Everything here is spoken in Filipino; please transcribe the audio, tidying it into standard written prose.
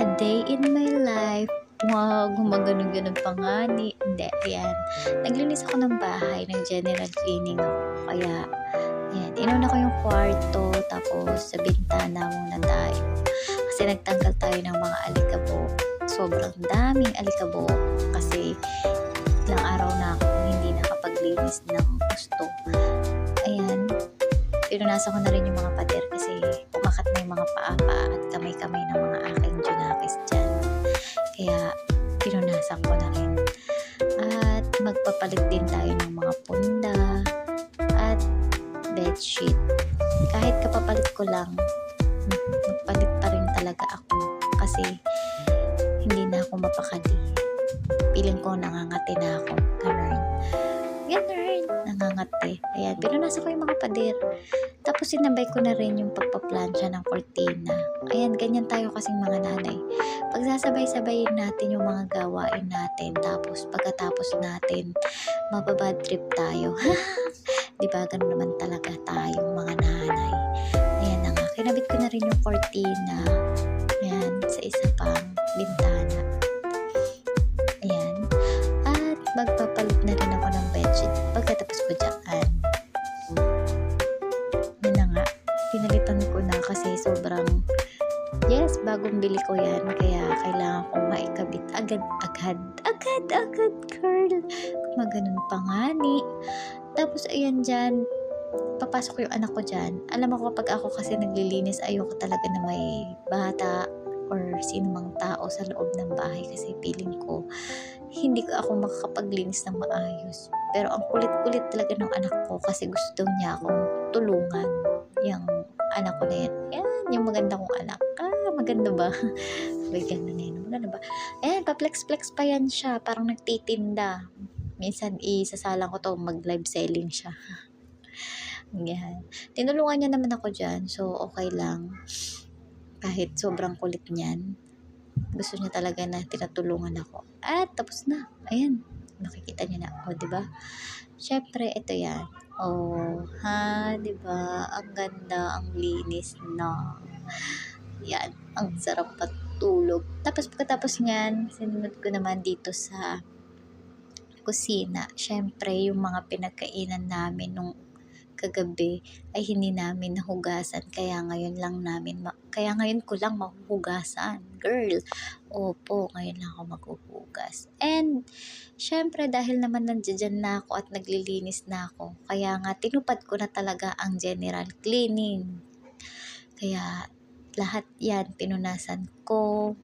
A day in my life. Wow, gumaganon-ganon pa nga ni. Hindi, ayan. Naglinis ako ng bahay, nag-general cleaning ako. Kaya, ayan, inuna ko yung kwarto, tapos sa bintana muna tayo. Kasi nagtanggal tayo ng mga alikabok. Sobrang daming alikabok. Kasi, ilang araw na ako hindi nakapaglinis ng gusto. Ayan, pinunasan ko na rin yung mga pader kasi umakat na yung mga paa-paa at kamay-kamay ng mga aking junakis dyan. Kaya, pinunasan ko na rin. At magpapalit din tayo ng mga punda at bedsheet. Kahit kapapalit ko lang, magpalit pa rin talaga ako kasi hindi na ako mapakali. Piling ko nangangati na ako. Ganun. Nangangati. Ayan, pinunasan ko yung mga pader. Tapos sinabay ko na rin yung pagpaplansya ng kortina. Ayan, ganyan tayo kasing mga nanay. Pagsasabay-sabayin natin yung mga gawain natin. Tapos pagkatapos natin, mababad trip tayo. Diba, ganun naman talaga tayong mga nanay. Ayan na nga, kinabit ko na rin yung kortina. Ayan, sa isa pang bintana. Ayan. At magpapalit na rin ako ng bedsheet pagkatapos ko dyan. Yan na nga, pinalitan ko na kasi sobrang, yes, bagong bili ko yan. Kaya kailangan kong maikabit agad, girl. Maganon pa nga ni. Tapos ayan dyan, papasok yung anak ko dyan. Alam mo kapag ako kasi naglilinis, ayoko talaga na may bata or sino mang tao sa loob ng bahay kasi feeling ko hindi ko ako makakapaglinis ng maayos. Pero ang kulit-kulit talaga ng anak ko kasi gusto niya akong tulungan. Yung anak ko na yan. Yan, yung maganda kong anak. Maganda ba? May ganda na yun. Maganda ba? Ayan, pa-flex-flex pa yan siya. Parang nagtitinda. Minsan, isasalang ko to, mag-live selling siya. Yan. Tinulungan niya naman ako dyan. So, okay lang. Kahit sobrang kulit niyan. Gusto niya talaga na tinatulungan ako. At tapos na. Ayan. Nakikita niyo na. O, diba? Syempre, ito yan. Oh, ha? Diba? Ang ganda, ang linis na. Yan. Ang sarap patulog. Tapos pagkatapos niyan, sinunod ko naman dito sa kusina. Syempre, yung mga pinagkainan namin nung kagabi ay hindi namin nahugasan. Kaya ngayon ko lang mahuhugasan. Girl, opo, ngayon lang ako maghuhugas. And, syempre, dahil naman nandiyan na ako at naglilinis na ako, kaya nga, tinupad ko na talaga ang general cleaning. Kaya, lahat yan, pinunasan ko,